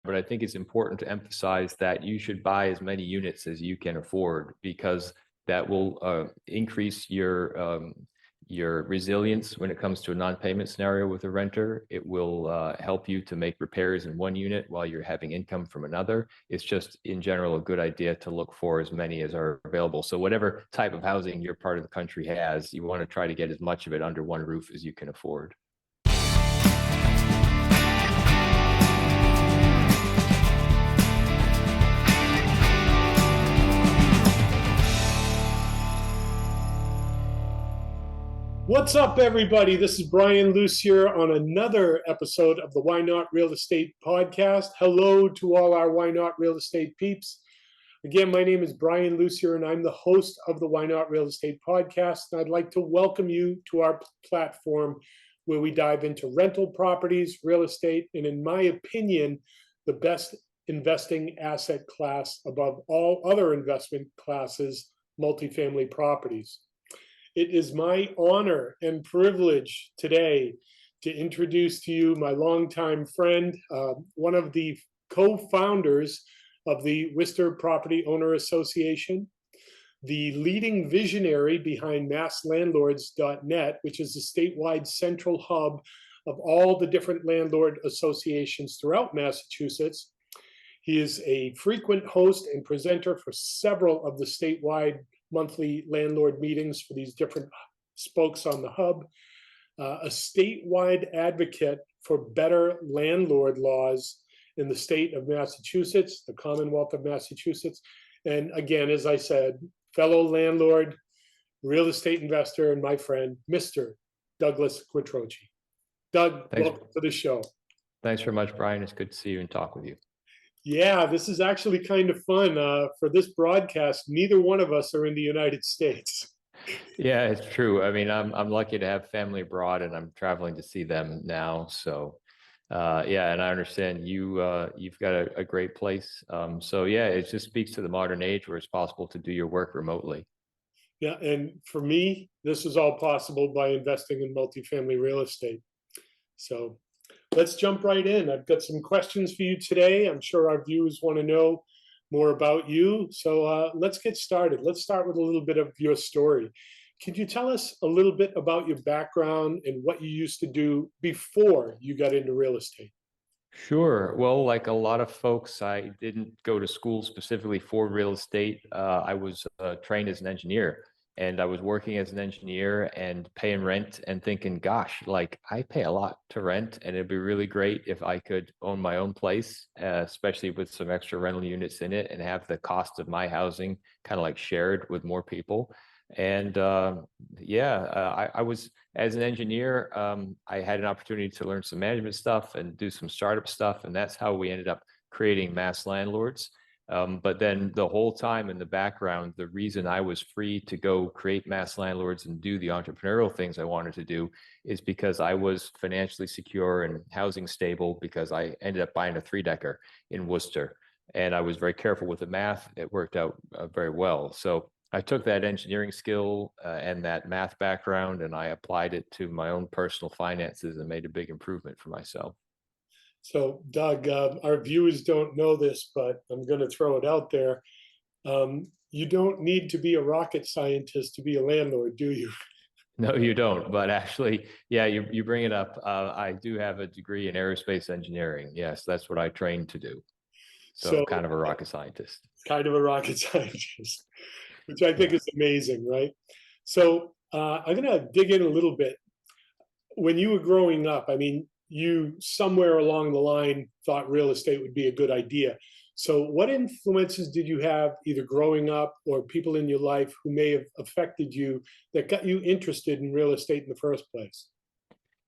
but I think it's important to emphasize that you should buy as many units as you can afford, because that will increase your resilience when it comes to a non-payment scenario with a renter. It will help you to make repairs in one unit while you're having income from another. It's just in general a good idea to look for as many as are available. So whatever type of housing your part of the country has, you want to try to get as much of it under one roof as you can afford. What's up, everybody? This is Brian Lucier on another episode of the Why Not Real Estate podcast. Hello to all our Why Not Real Estate peeps. Again, my name is Brian Lucier, and I'm the host of the Why Not Real Estate podcast. And I'd like to welcome you to our platform where we dive into rental properties, real estate, and in my opinion, the best investing asset class above all other investment classes, multifamily properties. It is my honor and privilege today to introduce to you my longtime friend, one of the co-founders of the Worcester Property Owner Association, the leading visionary behind MassLandlords.net, which is a statewide central hub of all the different landlord associations throughout Massachusetts. He is a frequent host and presenter for several of the statewide monthly landlord meetings for these different spokes on the hub, a statewide advocate for better landlord laws in the state of Massachusetts, the Commonwealth of Massachusetts. And again, as I said, fellow landlord, real estate investor, and my friend, Mr. Douglas Quattrochi. Doug, welcome to the show. Thanks very much, Brian. It's good to see you and talk with you. Yeah, this is actually kind of fun. For this broadcast, neither one of us are in the United States. Yeah, it's true. I mean, I'm lucky to have family abroad, and I'm traveling to see them now. So, yeah, and I understand you've got a great place. So yeah, it just speaks to the modern age where it's possible to do your work remotely. Yeah, and for me, this is all possible by investing in multifamily real estate. So let's jump right in. I've got some questions for you today. I'm sure our viewers want to know more about you. So let's get started. Let's start with a little bit of your story. Could you tell us a little bit about your background and what you used to do before you got into real estate? Sure. Well, like a lot of folks, I didn't go to school specifically for real estate. I was trained as an engineer, and I was working as an engineer and paying rent and thinking, gosh, like I pay a lot to rent, and it'd be really great if I could own my own place, especially with some extra rental units in it, and have the cost of my housing kind of like shared with more people. And I was, as an engineer, I had an opportunity to learn some management stuff and do some startup stuff, and that's how we ended up creating MassLandlords. But then the whole time in the background, the reason I was free to go create MassLandlords and do the entrepreneurial things I wanted to do is because I was financially secure and housing stable, because I ended up buying a 3-decker in Worcester, and I was very careful with the math. It worked out very well. So I took that engineering skill and that math background, and I applied it to my own personal finances and made a big improvement for myself. So, Doug, our viewers don't know this, but I'm going to throw it out there. You don't need to be a rocket scientist to be a landlord, do you? No, you don't. But actually, yeah, you bring it up. I do have a degree in aerospace engineering. Yes, that's what I trained to do. So kind of a rocket scientist. Kind of a rocket scientist, which I think is amazing, right? So I'm going to dig in a little bit. When you were growing up, I mean, you somewhere along the line thought real estate would be a good idea. So what influences did you have, either growing up or people in your life who may have affected you, that got you interested in real estate in the first place?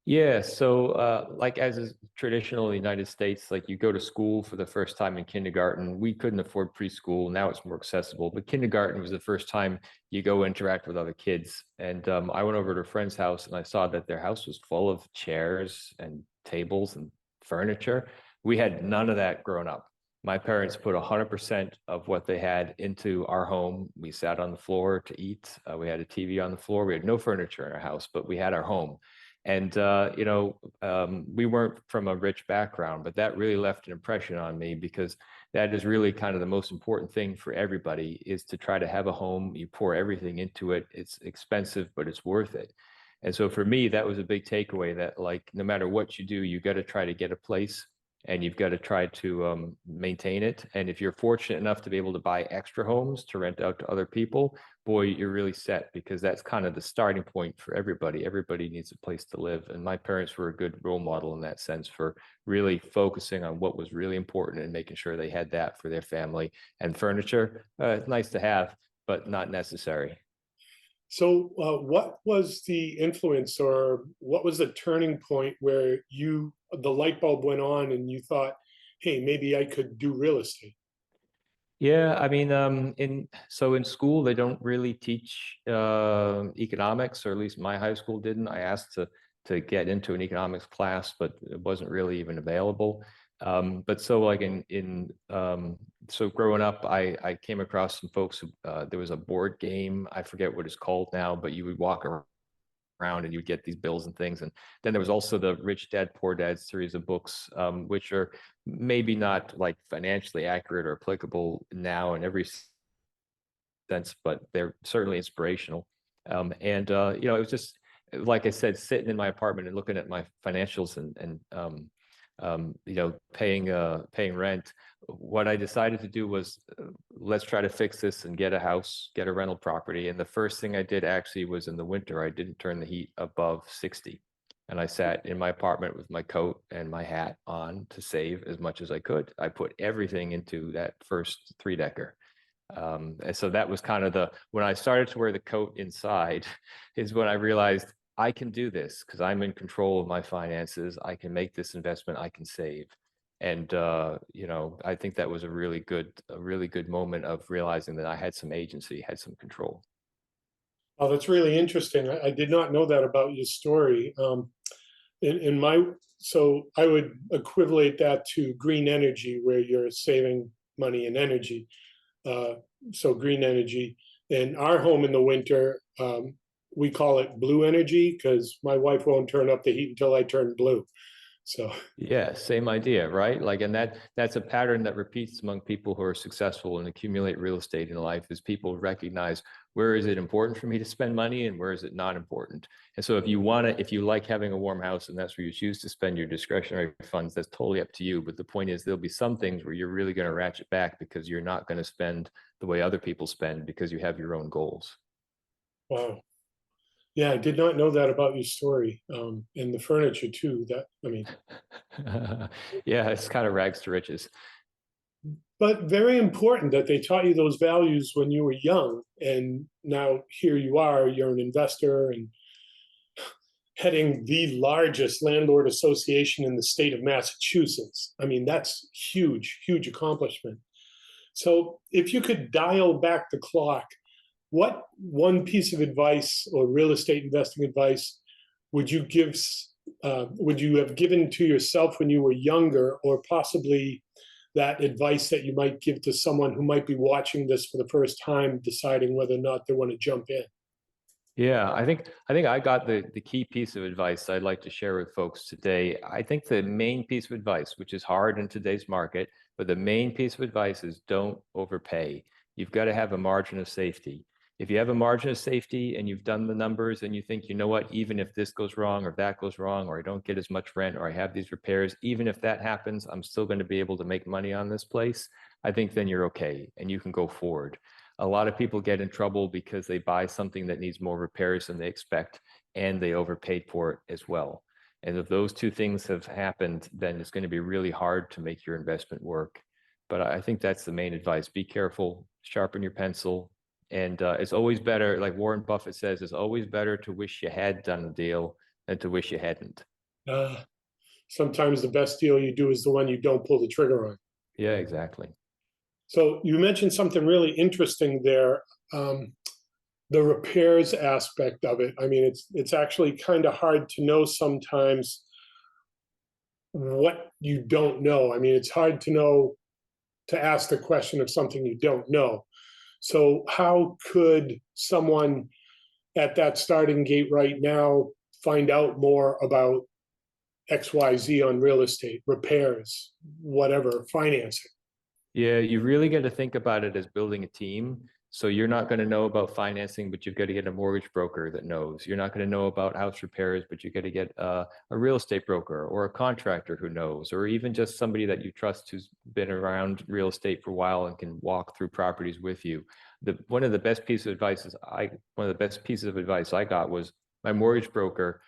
Yeah, so like as is traditional in the United States, like you go to school for the first time in kindergarten. We couldn't afford preschool. Now it's more accessible, but kindergarten was the first time you go interact with other kids. And I went over to a friend's house, and I saw that their house was full of chairs and tables and furniture. We had none of that growing up. My parents put 100% of what they had into our home. We sat on the floor to eat. We had a TV on the floor. We had no furniture in our house, but we had our home. And, we weren't from a rich background, but that really left an impression on me, because that is really kind of the most important thing for everybody, is to try to have a home. You pour everything into it. It's expensive, but it's worth it. And so for me, that was a big takeaway, that like, no matter what you do, you got to try to get a place, and you've got to try to maintain it. And if you're fortunate enough to be able to buy extra homes to rent out to other people, boy, you're really set, because that's kind of the starting point for everybody. Everybody needs a place to live. And my parents were a good role model in that sense, for really focusing on what was really important and making sure they had that for their family. And furniture, it's nice to have, but not necessary. So, what was the influence, or what was the turning point where the light bulb went on and you thought, hey, maybe I could do real estate? Yeah, I mean, in school they don't really teach economics, or at least my high school didn't. I asked to get into an economics class, but it wasn't really even available. But so like so growing up, I came across some folks who, there was a board game, I forget what it's called now, but you would walk around and you get these bills and things. And then there was also the Rich Dad Poor Dad series of books, which are maybe not like financially accurate or applicable now in every sense, but they're certainly inspirational. It was just, like I said, sitting in my apartment and looking at my financials, and paying rent. What I decided to do was, let's try to fix this and get a house, get a rental property. And the first thing I did actually was, in the winter, I didn't turn the heat above 60. And I sat in my apartment with my coat and my hat on to save as much as I could. I put everything into that first 3-decker. And so that was kind of when I started to wear the coat inside, is when I realized I can do this, because I'm in control of my finances. I can make this investment, I can save. And I think that was a really good moment of realizing that I had some agency, had some control. Oh, that's really interesting. I did not know that about your story. In my So I would equivalent that to green energy, where you're saving money and energy. So green energy. In our home in the winter, we call it blue energy, because my wife won't turn up the heat until I turn blue. So Yeah, same idea, right? Like, and that's a pattern that repeats among people who are successful and accumulate real estate in life, is people recognize, where is it important for me to spend money and where is it not important. And so if you like having a warm house and that's where you choose to spend your discretionary funds, that's totally up to you. But the point is, there'll be some things where you're really going to ratchet back, because you're not going to spend the way other people spend, because you have your own goals. wow. Yeah, I did not know that about your story. And the furniture too. Yeah, it's kind of rags to riches. But very important that they taught you those values when you were young. And now here you are, you're an investor and heading the largest landlord association in the state of Massachusetts. I mean, that's huge, huge accomplishment. So if you could dial back the clock, what one piece of advice or real estate investing advice would you would you have given to yourself when you were younger, or possibly that advice that you might give to someone who might be watching this for the first time, deciding whether or not they want to jump in? Yeah, I think I got the key piece of advice I'd like to share with folks today. I think the main piece of advice, which is hard in today's market, but the main piece of advice is, don't overpay. You've got to have a margin of safety. If you have a margin of safety and you've done the numbers and you think, you know what, even if this goes wrong or that goes wrong, or I don't get as much rent, or I have these repairs, even if that happens, I'm still going to be able to make money on this place, I think then you're okay and you can go forward. A lot of people get in trouble because they buy something that needs more repairs than they expect, and they overpaid for it as well. And if those two things have happened, then it's going to be really hard to make your investment work. But I think that's the main advice. Be careful, sharpen your pencil. And it's always better, like Warren Buffett says, it's always better to wish you had done the deal than to wish you hadn't. Uh, Sometimes the best deal you do is the one you don't pull the trigger on. Yeah, exactly. So you mentioned something really interesting there, the repairs aspect of it. I mean, it's actually kind of hard to know sometimes what you don't know. I mean, it's hard to know, to ask the question of something you don't know. So how could someone at that starting gate right now find out more about XYZ on real estate, repairs, whatever, financing? Yeah, you really got to think about it as building a team. So you're not going to know about financing, but you've got to get a mortgage broker that knows. You're not going to know about house repairs, but you got to get a real estate broker or a contractor who knows, or even just somebody that you trust who's been around real estate for a while and can walk through properties with you. One of the best pieces of advice I got was my mortgage broker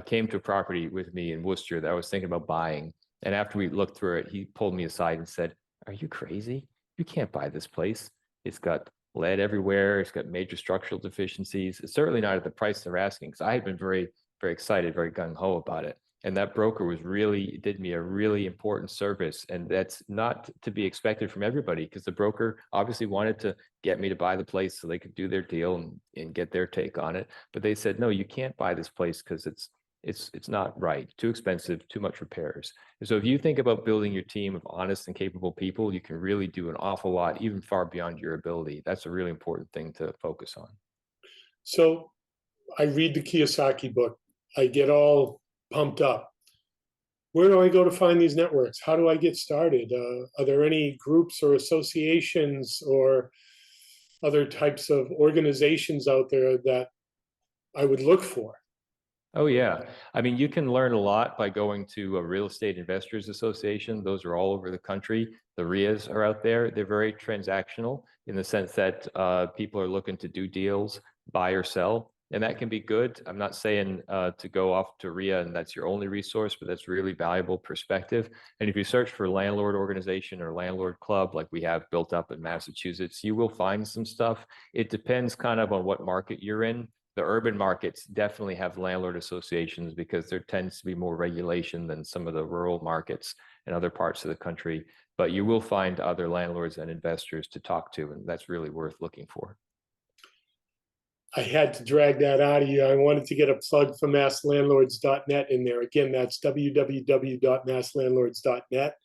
came to a property with me in Worcester that I was thinking about buying. And after we looked through it, he pulled me aside and said, "Are you crazy? You can't buy this place. It's got lead everywhere. It's got major structural deficiencies. It's certainly not at the price they're asking." Because I had been very, very excited, very gung ho about it. And that broker did me a really important service. And that's not to be expected from everybody, because the broker obviously wanted to get me to buy the place so they could do their deal and get their take on it. But they said, "No, you can't buy this place because it's not right, too expensive, too much repairs." And so if you think about building your team of honest and capable people, you can really do an awful lot, even far beyond your ability. That's a really important thing to focus on. So I read the Kiyosaki book. I get all pumped up. Where do I go to find these networks? How do I get started? Are there any groups or associations or other types of organizations out there that I would look for? Oh, yeah. I mean, you can learn a lot by going to a real estate investors association. Those are all over the country. The RIAs are out there. They're very transactional in the sense that people are looking to do deals, buy or sell. And that can be good. I'm not saying to go off to RIA and that's your only resource, but that's really valuable perspective. And if you search for landlord organization or landlord club, like we have built up in Massachusetts, you will find some stuff. It depends kind of on what market you're in. The urban markets definitely have landlord associations because there tends to be more regulation than some of the rural markets in other parts of the country. But you will find other landlords and investors to talk to, and that's really worth looking for. I had to drag that out of you. I wanted to get a plug for masslandlords.net in there. Again, that's www.masslandlords.net.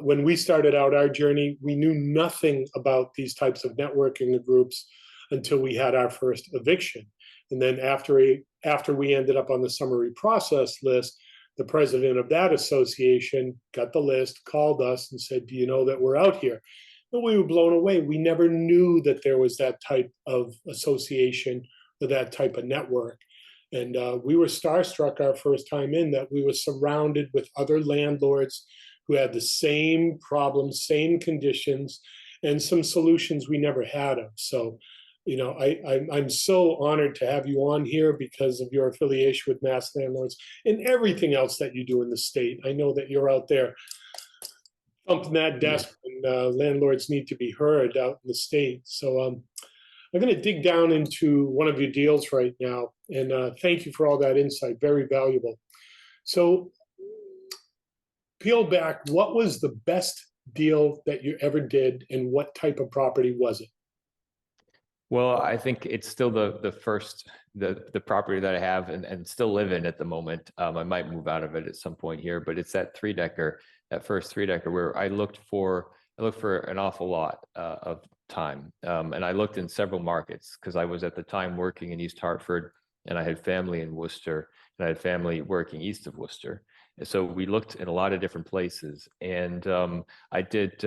When we started out our journey, we knew nothing about these types of networking groups until we had our first eviction. And then after we ended up on the summary process list, the president of that association got the list, called us and said, "Do you know that we're out here?" And we were blown away. We never knew that there was that type of association or that type of network. And we were starstruck our first time in that we were surrounded with other landlords who had the same problems, same conditions, and some solutions we never had of. So, I'm so honored to have you on here because of your affiliation with Mass Landlords and everything else that you do in the state. I know that you're out there thumping that desk when landlords need to be heard out in the state. So I'm going to dig down into one of your deals right now. And thank you for all that insight. Very valuable. So peel back, what was the best deal that you ever did and what type of property was it? Well, I think it's still the property that I have and still live in at the moment. I might move out of it at some point here, but it's that first 3-decker where I looked for an awful lot of time. And I looked in several markets because I was at the time working in East Hartford and I had family in Worcester and I had family working east of Worcester. And so we looked in a lot of different places, and I did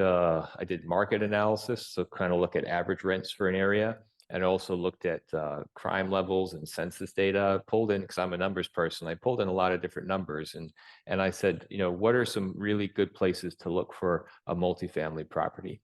market analysis, so kind of look at average rents for an area. And also looked at crime levels and census data. Pulled in, because I'm a numbers person, I pulled in a lot of different numbers, and I said, what are some really good places to look for a multifamily property?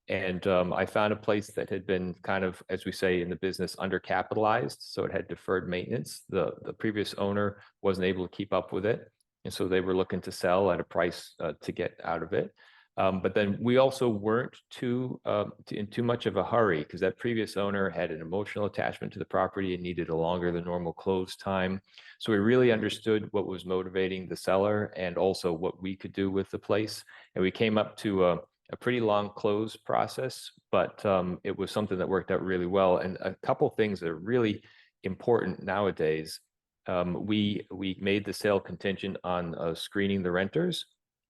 And I found a place that had been kind of, as we say in the business, undercapitalized. So it had deferred maintenance. The previous owner wasn't able to keep up with it, and so they were looking to sell at a price to get out of it. But then we also weren't in too much of a hurry because that previous owner had an emotional attachment to the property and needed a longer than normal close time. So we really understood what was motivating the seller and also what we could do with the place. And we came up to a pretty long close process, but it was something that worked out really well. And a couple things that are really important nowadays. We made the sale contingent on screening the renters.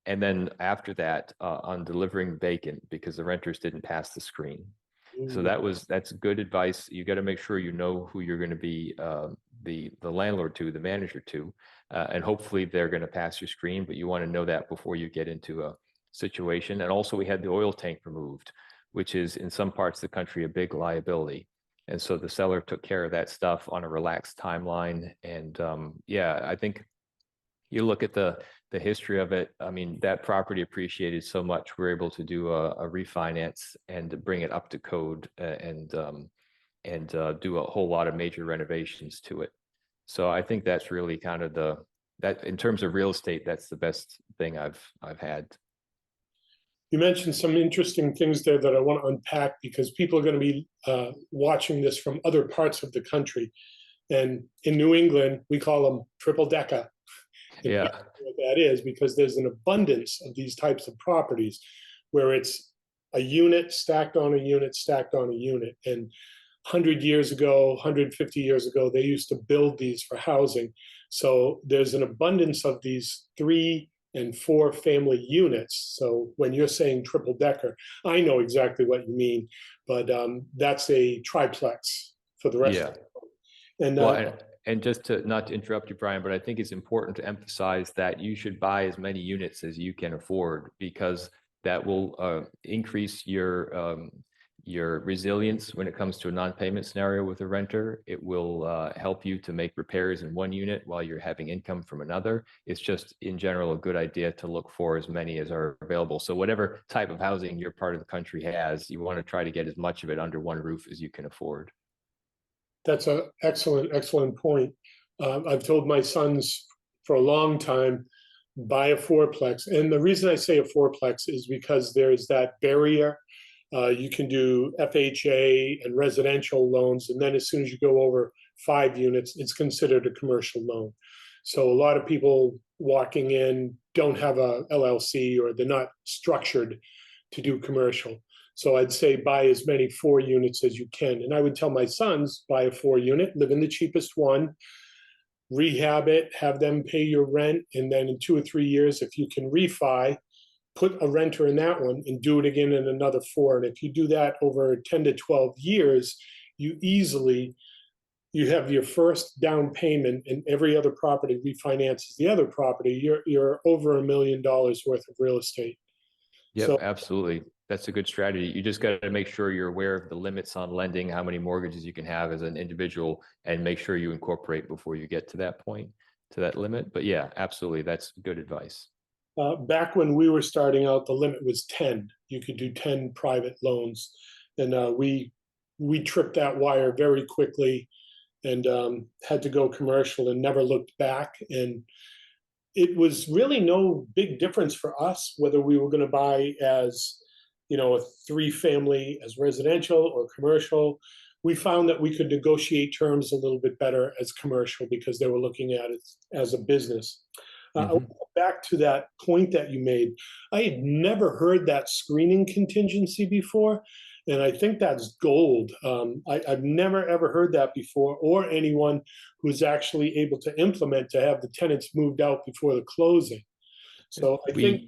And then after that, on delivering vacant because the renters didn't pass the screen. So that's good advice. You got to make sure you know who you're going to be the landlord to, the manager to, and hopefully they're going to pass your screen, but you want to know that before you get into a situation. And also we had the oil tank removed, which is in some parts of the country a big liability. And so the seller took care of that stuff on a relaxed timeline. And yeah, I think you look at the history of it. I mean, that property appreciated so much. We're able to do a refinance and bring it up to code and do a whole lot of major renovations to it. So I think that's really kind of that in terms of real estate, that's the best thing I've had. You mentioned some interesting things there that I want to unpack because people are going to be watching this from other parts of the country. And in New England, we call them triple decker. Yeah. What that is, because there's an abundance of these types of properties where it's a unit stacked on a unit stacked on a unit. And 100 years ago, 150 years ago, they used to build these for housing. So there's an abundance of these 3 and 4 family units. So when you're saying triple decker, I know exactly what you mean, but that's a triplex for the rest of the world. And well, and just to not to interrupt you, Brian, but I think it's important to emphasize that you should buy as many units as you can afford, because that will increase your resilience when it comes to a non-payment scenario with a renter. It will help you to make repairs in one unit while you're having income from another. It's just in general a good idea to look for as many as are available. So whatever type of housing your part of the country has, you want to try to get as much of it under one roof as you can afford. That's an excellent point. I've told my sons for a long time, buy a fourplex. And the reason I say a fourplex is because there's that barrier. You can do FHA and residential loans. And then as soon as you go over 5 units, it's considered a commercial loan. So a lot of people walking in don't have a LLC, or they're not structured to do commercial. So I'd say buy as many 4 units as you can. And I would tell my sons, buy a 4 unit, live in the cheapest one, rehab it, have them pay your rent. And then in 2 or 3 years, if you can refi, put a renter in that one and do it again in another 4. And if you do that over 10 to 12 years, you have your first down payment, and every other property refinances the other property. You're over $1 million worth of real estate. Yeah, So, absolutely. That's a good strategy. You just got to make sure you're aware of the limits on lending, how many mortgages you can have as an individual, and make sure you incorporate before you get to that point, to that limit. But yeah, absolutely. That's good advice. back when we were starting out, the limit was 10. You could do 10 private loans. And we tripped that wire very quickly and had to go commercial and never looked back. And it was really no big difference for us whether we were going to buy as, a 3-family as residential or commercial. We found that we could negotiate terms a little bit better as commercial because they were looking at it as a business. I want to go back to that point that you made. I had never heard that screening contingency before, and I think that's gold. I've never, ever heard that before, or anyone who's actually able to implement to have the tenants moved out before the closing. So I think...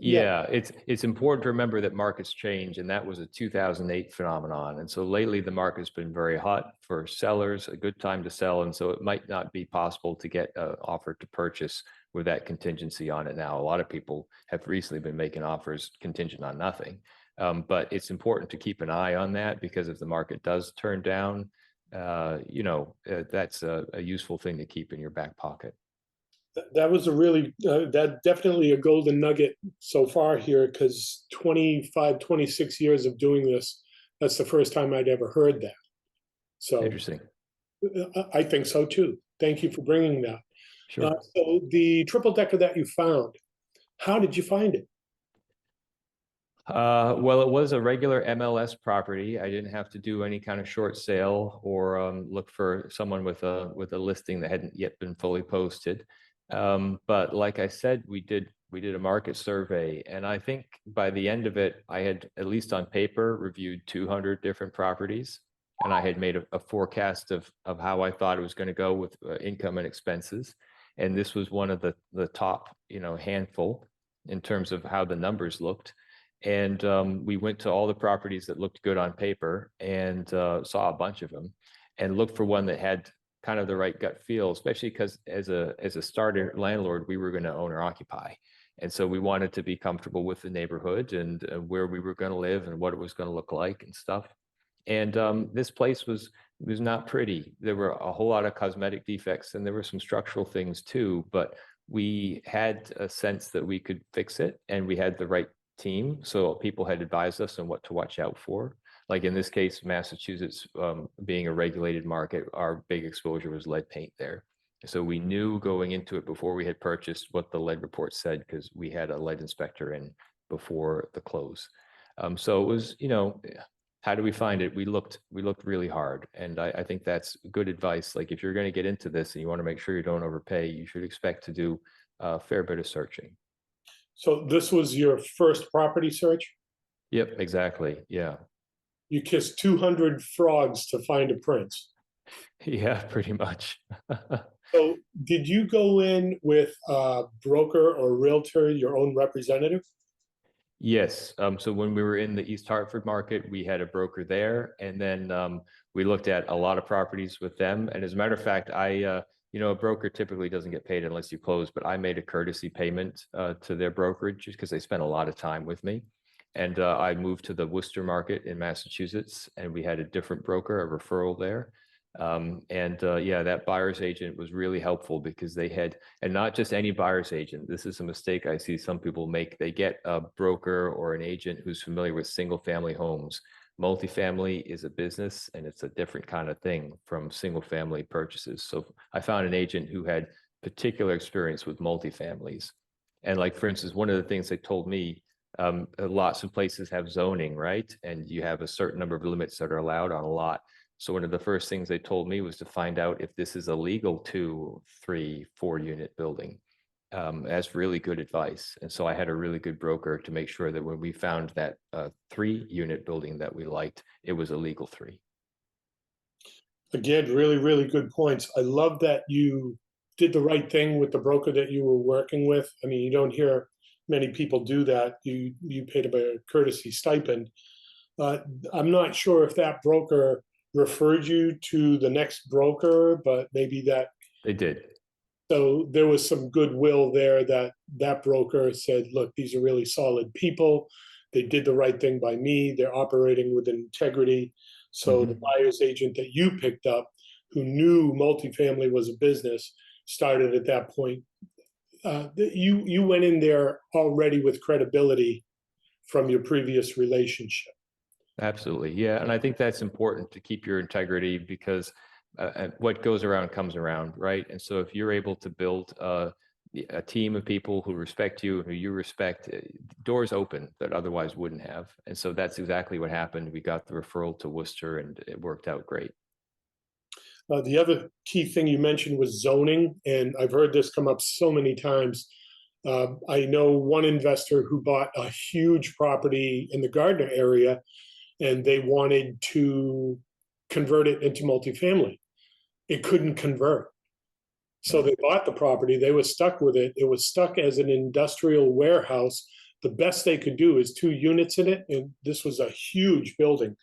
Yeah, it's important to remember that markets change, and that was a 2008 phenomenon. And so lately the market's been very hot for sellers, a good time to sell. And so it might not be possible to get an offer to purchase with that contingency on it now. A lot of people have recently been making offers contingent on nothing. But it's important to keep an eye on that, because if the market does turn down, that's a useful thing to keep in your back pocket. That was that definitely a golden nugget so far here, because 25, 26 years of doing this, that's the first time I'd ever heard that. So interesting. I think so too. Thank you for bringing that. Sure. So the triple decker that you found, how did you find it? Well, it was a regular MLS property. I didn't have to do any kind of short sale or look for someone with a listing that hadn't yet been fully posted. But like I said, we did a market survey, and I think by the end of it, I had, at least on paper, reviewed 200 different properties, and I had made a forecast of how I thought it was going to go with income and expenses. And this was one of the top, handful in terms of how the numbers looked. And we went to all the properties that looked good on paper and saw a bunch of them, and looked for one that had kind of the right gut feel, especially because as a starter landlord, we were going to owner occupy. And so we wanted to be comfortable with the neighborhood and where we were going to live and what it was going to look like and stuff. And this place was not pretty. There were a whole lot of cosmetic defects and there were some structural things too, but we had a sense that we could fix it and we had the right team. So people had advised us on what to watch out for. Like in this case, Massachusetts, being a regulated market, our big exposure was lead paint there. So we knew going into it before we had purchased what the lead report said, because we had a lead inspector in before the close. So it was, how do we find it? We looked really hard. And I think that's good advice. Like if you're going to get into this and you want to make sure you don't overpay, you should expect to do a fair bit of searching. So this was your first property search? Yep, exactly. Yeah. You kissed 200 frogs to find a prince. Yeah, pretty much. So did you go in with a broker or realtor, your own representative? Yes. So when we were in the East Hartford market, we had a broker there, and then we looked at a lot of properties with them. And as a matter of fact, a broker typically doesn't get paid unless you close, but I made a courtesy payment to their brokerage just because they spent a lot of time with me. And I moved to the Worcester market in Massachusetts, and we had a different broker, a referral there. Yeah, that buyer's agent was really helpful because they had, and not just any buyer's agent. This is a mistake I see some people make. They get a broker or an agent who's familiar with single family homes. Multifamily is a business and it's a different kind of thing from single family purchases. So I found an agent who had particular experience with multifamilies. And like, for instance, one of the things they told me, lots of places have zoning, right? And you have a certain number of limits that are allowed on a lot. So one of the first things they told me was to find out if this is a legal 2, 3, 4 unit building. That's really good advice. And so I had a really good broker to make sure that when we found that 3 unit building that we liked, it was a legal 3. Again, really, really good points. I love that you did the right thing with the broker that you were working with. I mean, you don't hear many people do that. You paid a courtesy stipend. I'm not sure if that broker referred you to the next broker, but maybe that. They did. So there was some goodwill there that that broker said, look, these are really solid people. They did the right thing by me. They're operating with integrity. So the buyer's agent that you picked up, who knew multifamily was a business, started at that point. You went in there already with credibility from your previous relationship. Absolutely. Yeah. And I think that's important to keep your integrity because what goes around comes around, right? And so if you're able to build a team of people who respect you, who you respect, doors open that otherwise wouldn't have. And so that's exactly what happened. We got the referral to Worcester and it worked out great. The other key thing you mentioned was zoning, and I've heard this come up so many times. I know one investor who bought a huge property in the Gardner area, and they wanted to convert it into multifamily. It couldn't convert. So they bought the property, they were stuck with it. It was stuck as an industrial warehouse. The best they could do is 2 units in it, and this was a huge building.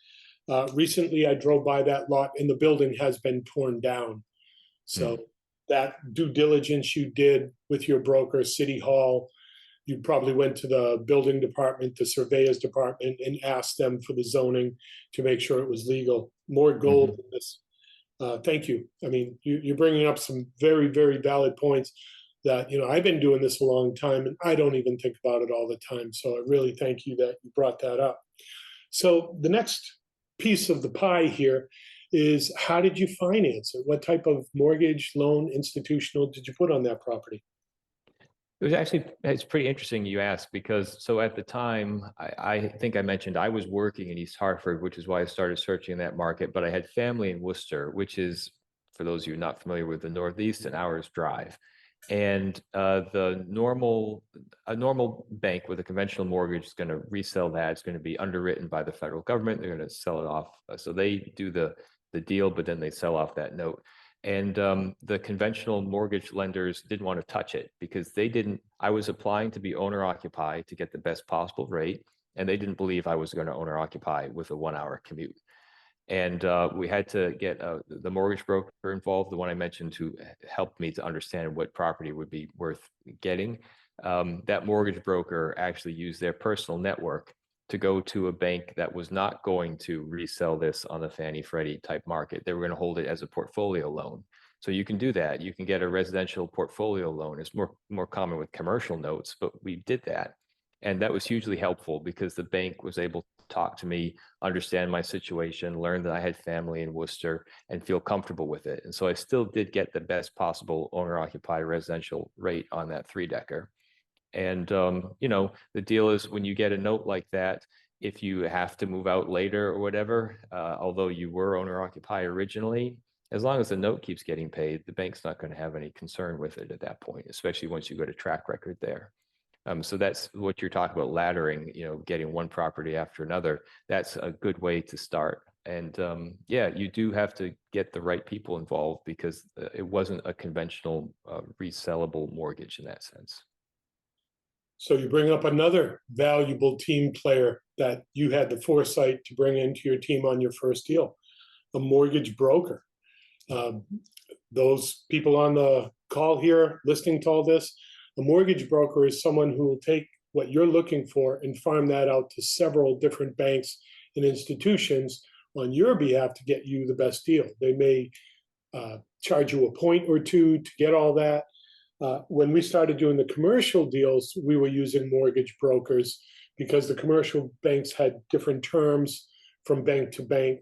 Recently, I drove by that lot, and the building has been torn down. So that due diligence you did with your broker, City Hall, you probably went to the building department, the surveyor's department, and asked them for the zoning to make sure it was legal. More gold in this. Thank you. I mean, you're bringing up some very, very valid points that, I've been doing this a long time and I don't even think about it all the time. So I really thank you that you brought that up. So the next piece of the pie here is, how did you finance it? What type of mortgage, loan, institutional did you put on that property? It's pretty interesting you asked because so at the time, I think I mentioned I was working in East Hartford, which is why I started searching that market, but I had family in Worcester, which is, for those of you not familiar with the Northeast, an hour's drive. And a normal bank with a conventional mortgage is going to resell that. It's going to be underwritten by the federal government. They're going to sell it off. So they do the deal, but then they sell off that note. And the conventional mortgage lenders didn't want to touch it because I was applying to be owner occupied to get the best possible rate. And they didn't believe I was going to owner occupy with a 1-hour commute. And we had to get the mortgage broker involved, the one I mentioned, who helped me to understand what property would be worth getting. That mortgage broker actually used their personal network to go to a bank that was not going to resell this on the Fannie Freddie type market. They were going to hold it as a portfolio loan. So you can do that. You can get a residential portfolio loan. It's more common with commercial notes, but we did that. And that was hugely helpful because the bank was able to talk to me, understand my situation, learn that I had family in Worcester, and feel comfortable with it. And so I still did get the best possible owner-occupied residential rate on that 3-decker. And, the deal is when you get a note like that, if you have to move out later or whatever, although you were owner occupied originally, as long as the note keeps getting paid, the bank's not going to have any concern with it at that point, especially once you go to track record there. So that's what you're talking about, laddering, getting one property after another. That's a good way to start. And yeah, you do have to get the right people involved because it wasn't a conventional resellable mortgage in that sense. So you bring up another valuable team player that you had the foresight to bring into your team on your first deal, a mortgage broker. Those people on the call here listening to all this, a mortgage broker is someone who will take what you're looking for and farm that out to several different banks and institutions on your behalf to get you the best deal. They may charge you a point or two to get all that. When we started doing the commercial deals, we were using mortgage brokers because the commercial banks had different terms from bank to bank,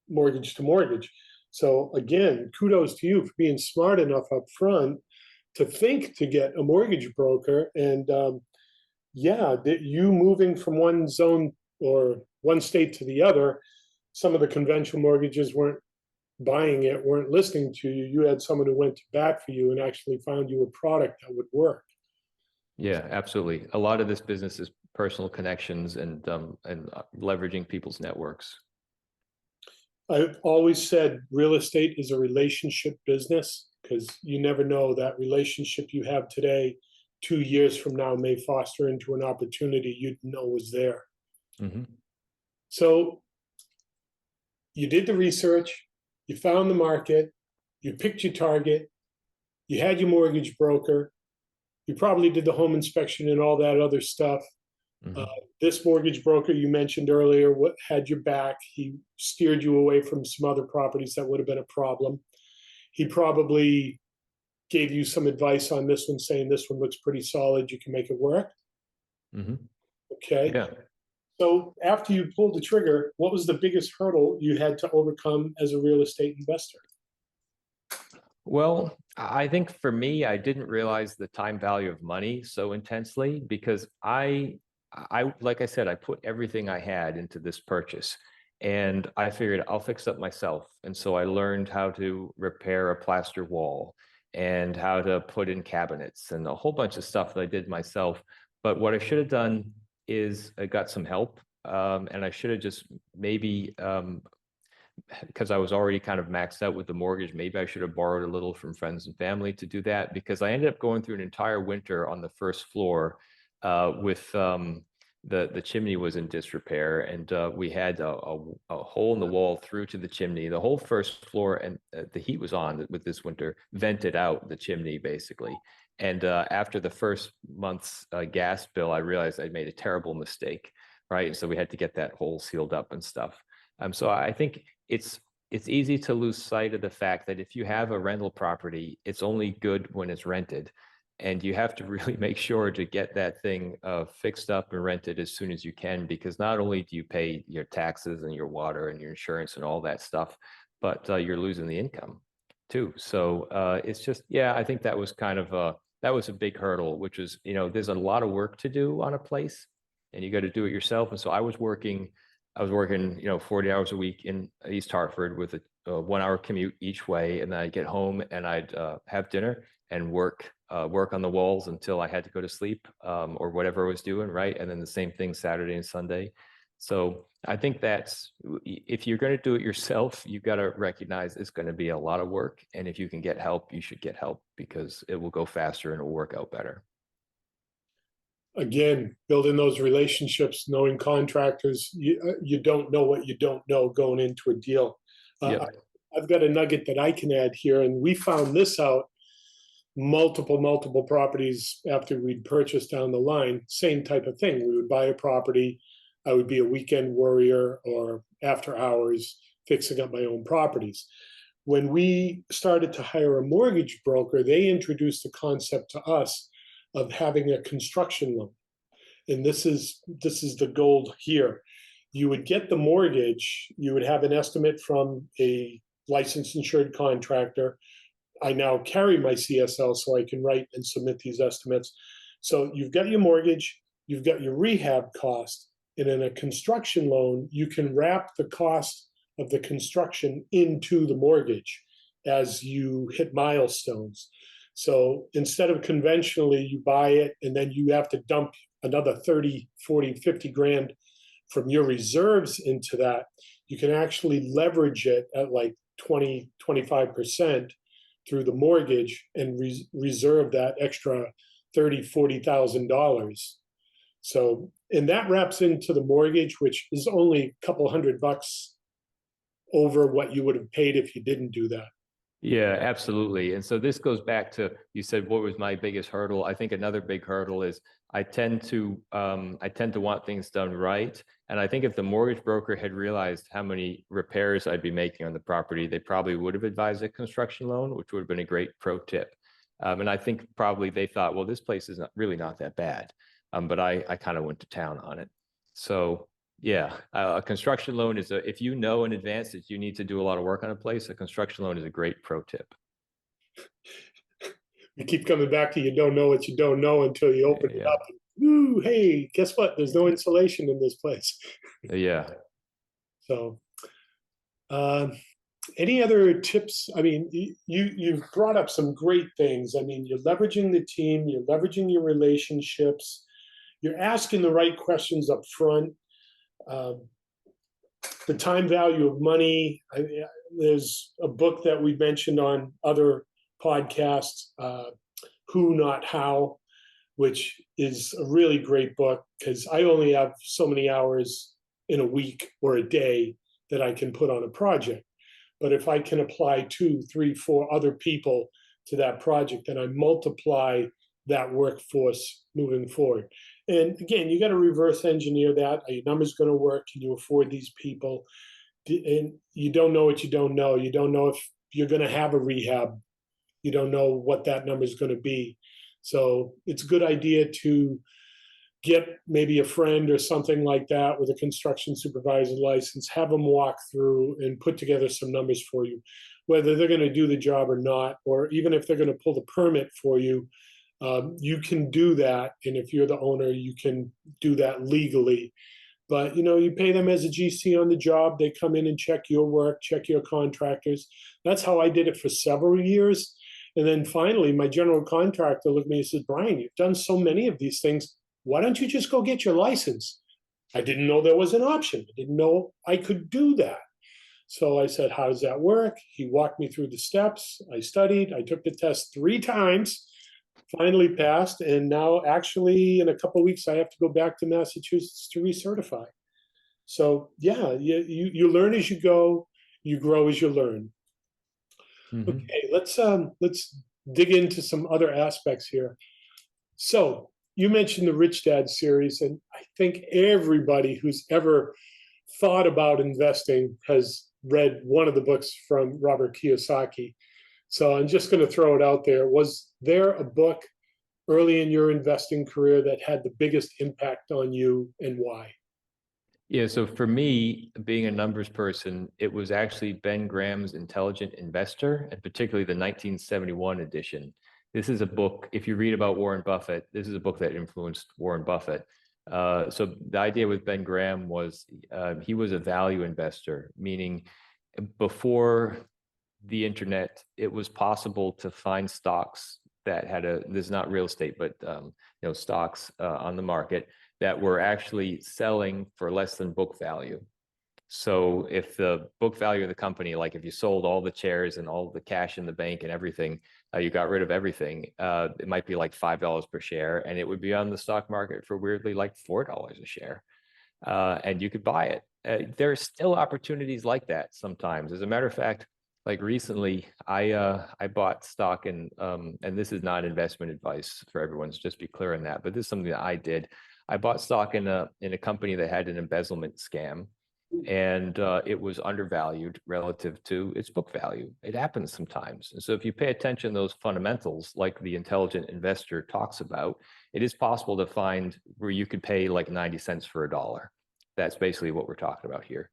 mortgage to mortgage. So again, kudos to you for being smart enough up front to think to get a mortgage broker. And you moving from one zone or one state to the other, some of the conventional mortgages weren't buying it, weren't listening to you. You had someone who went to bat for you and actually found you a product that would work. Yeah, absolutely. A lot of this business is personal connections and leveraging people's networks. I've always said real estate is a relationship business because you never know that relationship you have today, 2 years from now, may foster into an opportunity you didn't know was there. Mm-hmm. So you did the research, you found the market, you picked your target, you had your mortgage broker, you probably did the home inspection and all that other stuff. Mm-hmm. This mortgage broker you mentioned earlier had your back. He steered you away from some other properties that would have been a problem. He probably gave you some advice on this one, saying this one looks pretty solid, you can make it work. Mm-hmm. Okay. Yeah. So after you pulled the trigger, what was the biggest hurdle you had to overcome as a real estate investor? Well, I think for me, I didn't realize the time value of money so intensely because I like I said, I put everything I had into this purchase and I figured I'll fix up myself. And so I learned how to repair a plaster wall and how to put in cabinets and a whole bunch of stuff that I did myself. But what I should have done is I got some help. And I should have just maybe because I was already kind of maxed out with the mortgage, maybe I should have borrowed a little from friends and family to do that because I ended up going through an entire winter on the first floor with the chimney was in disrepair and we had a hole in the wall through to the chimney. The whole first floor and the heat was on with this winter, vented out the chimney basically. And after the first month's gas bill, I realized I'd made a terrible mistake, right? So we had to get that hole sealed up and stuff. So I think it's easy to lose sight of the fact that if you have a rental property, it's only good when it's rented. And you have to really make sure to get that thing fixed up and rented as soon as you can, because not only do you pay your taxes and your water and your insurance and all that stuff, but you're losing the income too. So it's just, yeah, I think that was kind of that was a big hurdle, which is, there's a lot of work to do on a place and you got to do it yourself. And so I was working, 40 hours a week in East Hartford with a 1-hour commute each way. And then I'd get home and I'd have dinner and work on the walls until I had to go to sleep or whatever I was doing, right? And then the same thing Saturday and Sunday. So I think that's, if you're going to do it yourself, you've got to recognize it's going to be a lot of work. And if you can get help, you should get help because it will go faster and it will work out better. again, building those relationships, knowing contractors, you don't know what you don't know going into a deal. Yep. I've got a nugget that I can add here, and we found this out multiple properties after we'd purchased down the line. Same type of thing. We would buy a property. I would be a weekend warrior or after hours fixing up my own properties. When we started to hire a mortgage broker, they introduced the concept to us of having a construction loan. And this is the gold here. You would get the mortgage, you would have an estimate from a licensed insured contractor. I now carry my CSL so I can write and submit these estimates. So you've got your mortgage, you've got your rehab cost, and in a construction loan, you can wrap the cost of the construction into the mortgage as you hit milestones. So instead of conventionally, you buy it and then you have to dump another 30, 40, 50 grand from your reserves into that, you can actually leverage it at like 20, 25% through the mortgage and reserve that extra $30,000, $40,000. So, and that wraps into the mortgage, which is only a couple $100 over what you would have paid if you didn't do that. Yeah, absolutely. And so this goes back to, you said, what was my biggest hurdle? I think another big hurdle is I tend to want things done right. And I think if the mortgage broker had realized how many repairs I'd be making on the property, they probably would have advised a construction loan, which would have been a great pro tip. And I think probably they thought, well, this place is really not that bad. But I kind of went to town on it. So yeah, a construction loan is if you know in advance that you need to do a lot of work on a place, a construction loan is a great pro tip. You keep coming back to you don't know what you don't know until you open it up. And, ooh, hey, guess what? There's no insulation in this place. Yeah. So, any other tips? I mean, you've brought up some great things. I mean, you're leveraging the team, you're leveraging your relationships, you're asking the right questions up front. The time value of money. There's a book that we mentioned on other podcasts, Who Not How, which is a really great book because I only have so many hours in a week or a day that I can put on a project. But if I can apply 2, 3, 4 other people to that project, then I multiply that workforce moving forward. And again, you got to reverse engineer that. Are your numbers going to work? Can you afford these people? And you don't know what you don't know. You don't know if you're going to have a rehab. You don't know what that number is going to be. So it's a good idea to get maybe a friend or something like that with a construction supervisor license, have them walk through and put together some numbers for you, whether they're going to do the job or not, or even if they're going to pull the permit for you. You can do that, and if you're the owner, you can do that legally. But you pay them as a GC on the job. They come in and check your work, check your contractors. That's how I did it for several years. And then finally, my general contractor looked at me and said, "Brian, you've done so many of these things. Why don't you just go get your license?" I didn't know there was an option. I didn't know I could do that. So I said, "How does that work?" He walked me through the steps. I studied. I took the test 3 times. Finally passed, and now actually in a couple of weeks I have to go back to Massachusetts to recertify. So yeah, you learn as you go, you grow as you learn. Okay, let's dig into some other aspects here. So you mentioned the Rich Dad series, and I think everybody who's ever thought about investing has read one of the books from Robert Kiyosaki. So I'm just going to throw it out there. Was there a book early in your investing career that had the biggest impact on you, and why? Yeah, so for me, being a numbers person, it was actually Ben Graham's Intelligent Investor, and particularly the 1971 edition. This is a book, if you read about Warren Buffett, this is a book that influenced Warren Buffett. So the idea with Ben Graham was he was a value investor, meaning before the internet, it was possible to find stocks that had this is not real estate, but stocks on the market that were actually selling for less than book value. So if the book value of the company, like if you sold all the chairs and all the cash in the bank and everything, you got rid of everything, it might be like $5 per share, and it would be on the stock market for weirdly like $4 a share, and you could buy it. There are still opportunities like that sometimes. As a matter of fact, like recently, I bought stock in, and this is not investment advice for everyone, so just be clear on that. But this is something that I did. I bought stock in a company that had an embezzlement scam, and it was undervalued relative to its book value. It happens sometimes. And so if you pay attention to those fundamentals, like the intelligent investor talks about, it is possible to find where you could pay like 90 cents for $1. That's basically what we're talking about here.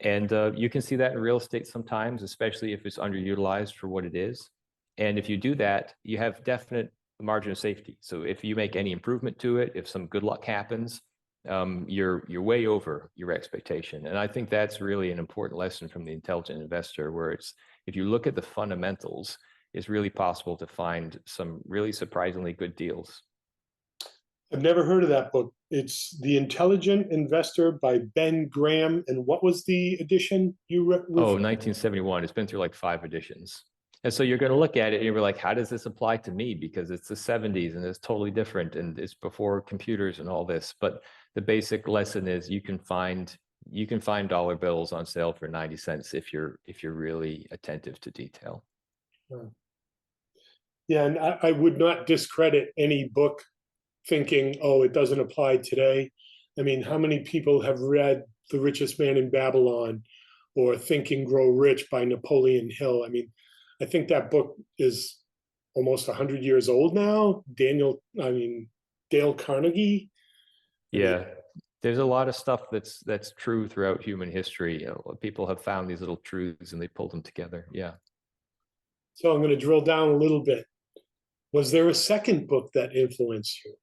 And you can see that in real estate sometimes, especially if it's underutilized for what it is. And if you do that, you have definite margin of safety. So if you make any improvement to it, if some good luck happens, you're way over your expectation. And I think that's really an important lesson from the intelligent investor, where it's, if you look at the fundamentals, it's really possible to find some really surprisingly good deals. I've never heard of that book. It's The Intelligent Investor by Ben Graham. And what was the edition you read? Oh, 1971. It's been through like 5 editions. And so you're going to look at it and you're like, how does this apply to me? Because it's the 70s and it's totally different, and it's before computers and all this. But the basic lesson is you can find dollar bills on sale for 90 cents if you're really attentive to detail. Yeah, and I would not discredit any book thinking, oh, it doesn't apply today. I mean, how many people have read The Richest Man in Babylon or Think and Grow Rich by Napoleon Hill? I mean, I think that book is almost 100 years old now. Dale Carnegie. Yeah, there's a lot of stuff that's true throughout human history. People have found these little truths and they pulled them together. Yeah. So I'm going to drill down a little bit. Was there a second book that influenced you?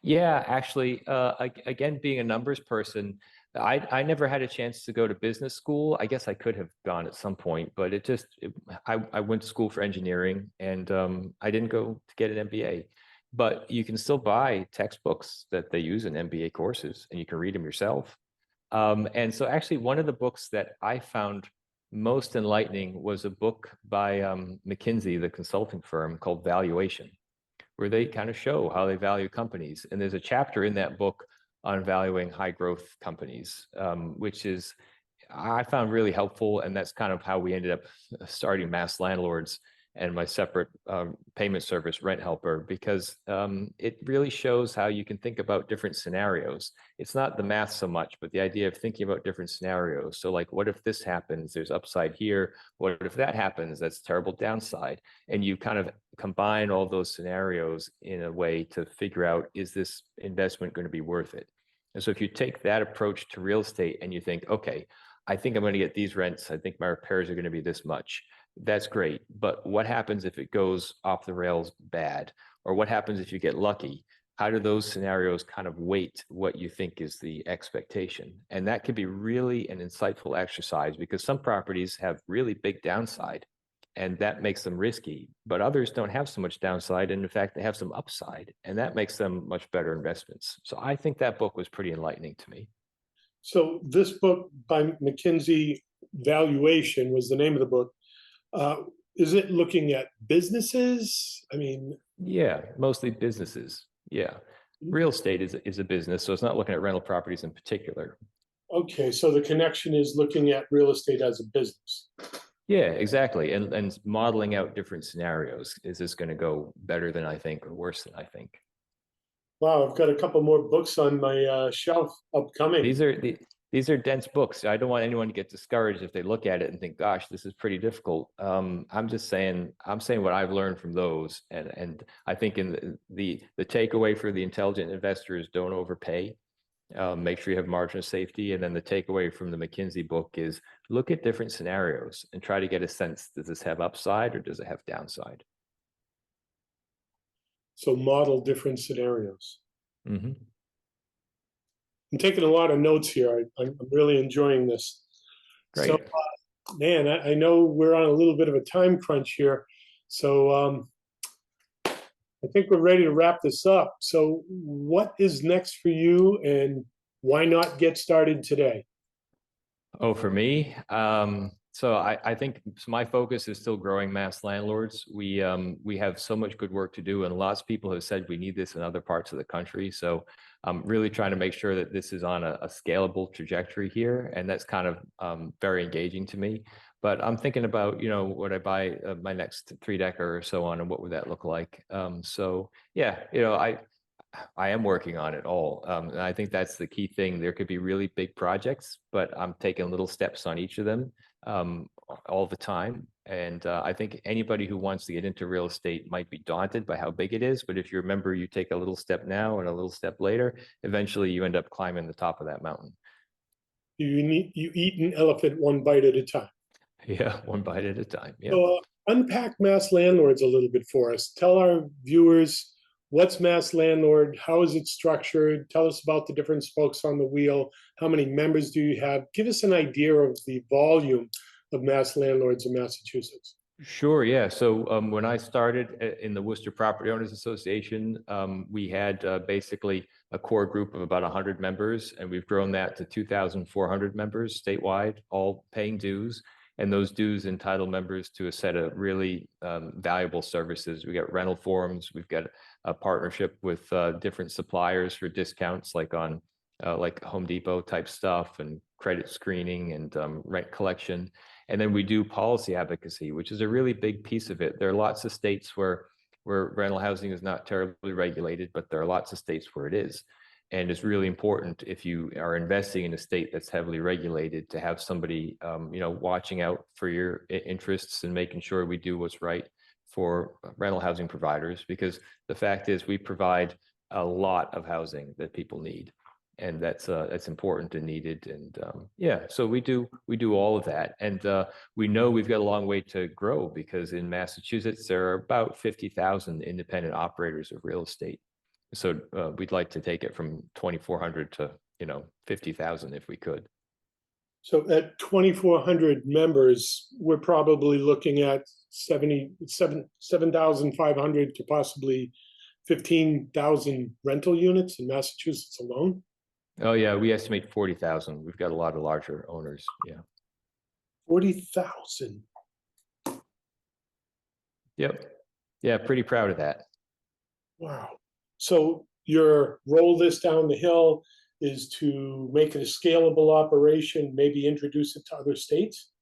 Yeah, actually, again, being a numbers person, I never had a chance to go to business school. I guess I could have gone at some point, but I went to school for engineering, and I didn't go to get an MBA. But you can still buy textbooks that they use in MBA courses, and you can read them yourself. And so actually, one of the books that I found most enlightening was a book by McKinsey, the consulting firm, called Valuation, where they kind of show how they value companies. And there's a chapter in that book on valuing high growth companies, which is, I found really helpful. And that's kind of how we ended up starting MassLandlords and my separate payment service, RentHelper, because it really shows how you can think about different scenarios. It's not the math so much, but the idea of thinking about different scenarios. So like, what if this happens? There's upside here. What if that happens? That's terrible downside. And you kind of combine all those scenarios in a way to figure out, is this investment going to be worth it? And so if you take that approach to real estate and you think, okay, I think I'm going to get these rents, I think my repairs are going to be this much, that's great. But what happens if it goes off the rails bad? Or what happens if you get lucky? How do those scenarios kind of weight what you think is the expectation? And that can be really an insightful exercise, because some properties have really big downside and that makes them risky, but others don't have so much downside. And in fact, they have some upside, and that makes them much better investments. So I think that book was pretty enlightening to me. So this book by McKinsey, Valuation, was the name of the book. Is it looking at businesses? I mean, yeah, mostly businesses. Yeah, real estate is a business, so it's not looking at rental properties in particular. Okay, so the connection is looking at real estate as a business. Yeah, exactly, and modeling out different scenarios. Is this going to go better than I think or worse than I think? Wow, I've got a couple more books on my shelf upcoming. These are dense books. I don't want anyone to get discouraged if they look at it and think, gosh, this is pretty difficult. I'm saying what I've learned from those. And I think in the takeaway for the intelligent investors, don't overpay. Make sure you have margin of safety. And then the takeaway from the McKinsey book is look at different scenarios and try to get a sense, does this have upside or does it have downside? So model different scenarios. Mm-hmm. I'm taking a lot of notes here. I'm really enjoying this. Great. So, man, I know we're on a little bit of a time crunch here. So I think we're ready to wrap this up. So what is next for you, and why not get started today? Oh, for me, So I think my focus is still growing Mass Landlords. We have so much good work to do, and lots of people have said we need this in other parts of the country. So I'm really trying to make sure that this is on a scalable trajectory here, and that's kind of very engaging to me. But I'm thinking about, would I buy my next 3-decker or so on, and what would that look like? So yeah, I am working on it all. And I think that's the key thing. There could be really big projects, but I'm taking little steps on each of them all the time. And I think anybody who wants to get into real estate might be daunted by how big it is. But if you remember, you take a little step now and a little step later, eventually you end up climbing the top of that mountain. You eat an elephant one bite at a time. Yeah, one bite at a time. Yeah. So unpack Mass Landlords a little bit for us. Tell our viewers what's Mass Landlord, how is it structured? Tell us about the different spokes on the wheel. How many members do you have? Give us an idea of the volume of Mass Landlords in Massachusetts. Sure, yeah. So when I started in the Worcester Property Owners Association, we had basically a core group of about 100 members, and we've grown that to 2,400 members statewide, all paying dues. And those dues entitle members to a set of really valuable services. We got rental forms. We've got a partnership with different suppliers for discounts, like on like Home Depot type stuff, and credit screening, and rent collection. And then we do policy advocacy, which is a really big piece of it. There are lots of states where rental housing is not terribly regulated, but there are lots of states where it is. And it's really important, if you are investing in a state that's heavily regulated, to have somebody, watching out for your interests and making sure we do what's right for rental housing providers. Because the fact is, we provide a lot of housing that people need, and that's important and needed. And yeah, so we do all of that. And we know we've got a long way to grow, because in Massachusetts there are about 50,000 independent operators of real estate. So we'd like to take it from 2,400 to 50,000 if we could. So at 2,400 members, we're probably looking at 7,500 to possibly 15,000 rental units in Massachusetts alone. Oh yeah, we estimate 40,000. We've got a lot of larger owners. Yeah. 40,000. Yep. Yeah, pretty proud of that. Wow. So your roll this down the hill is to make it a scalable operation, maybe introduce it to other states?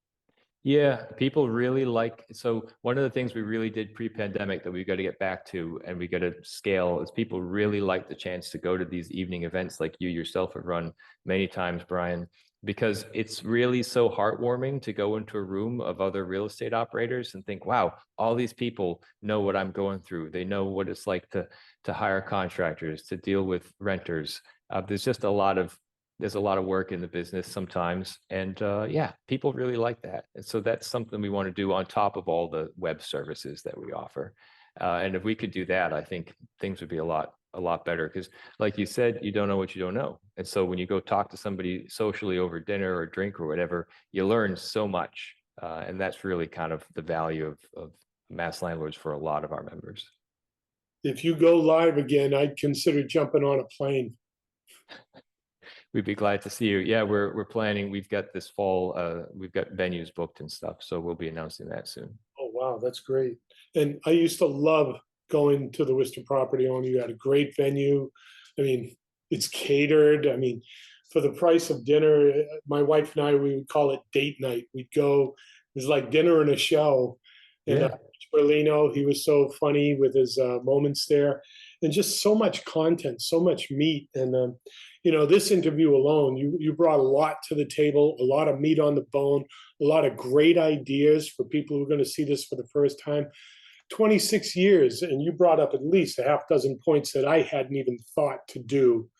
Yeah, people really like, so one of the things we really did pre-pandemic that we've got to get back to, and we got to scale, is people really like the chance to go to these evening events like you yourself have run many times, Brian, because it's really so heartwarming to go into a room of other real estate operators and think, wow, all these people know what I'm going through. They know what it's like to hire contractors, to deal with renters. There's a lot of work in the business sometimes. And yeah, people really like that. And so that's something we want to do on top of all the web services that we offer. And if we could do that, I think things would be a lot better, because like you said, you don't know what you don't know. And so when you go talk to somebody socially over dinner or drink or whatever, you learn so much. And that's really kind of the value of Mass Landlords for a lot of our members. If you go live again, I'd consider jumping on a plane. We'd be glad to see you. Yeah, we're planning. We've got this fall, we've got venues booked and stuff, so we'll be announcing that soon. Oh, wow, that's great. And I used to love going to the Worcester Property Owner. You had a great venue. I mean, it's catered. I mean, for the price of dinner, my wife and I, we would call it date night. We'd go, it was like dinner and a show. And Yeah. Berlino, he was so funny with his moments there, and just so much content, so much meat. And this interview alone, you brought a lot to the table, a lot of meat on the bone, a lot of great ideas for people who are going to see this for the first time. 26 years, and you brought up at least a half dozen points that I hadn't even thought to do.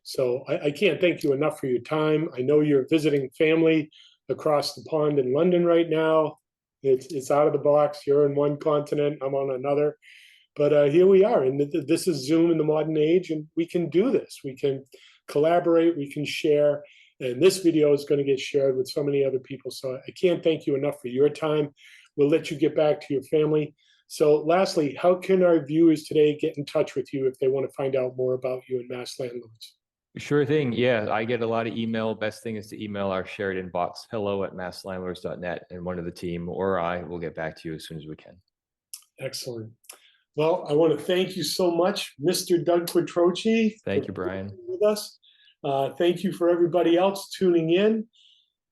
So I can't thank you enough for your time. I know you're visiting family across the pond in London right now. It's out of the box. You're in one continent, I'm on another. But here we are, and this is Zoom in the modern age, and we can do this. We can collaborate, we can share, and this video is going to get shared with so many other people. So I can't thank you enough for your time. We'll let you get back to your family. So lastly, how can our viewers today get in touch with you if they want to find out more about you and Mass Landlords? Sure thing. Yeah, I get a lot of email. Best thing is to email our shared inbox, hello@masslandlords.net, and one of the team or I will get back to you as soon as we can. Excellent. Well, I want to thank you so much, Mr. Doug Quattrochi. Thank you, Brian. With us. Thank you for everybody else tuning in.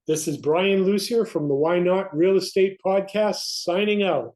This is Brian Lucier from the Why Not Real Estate Podcast signing out.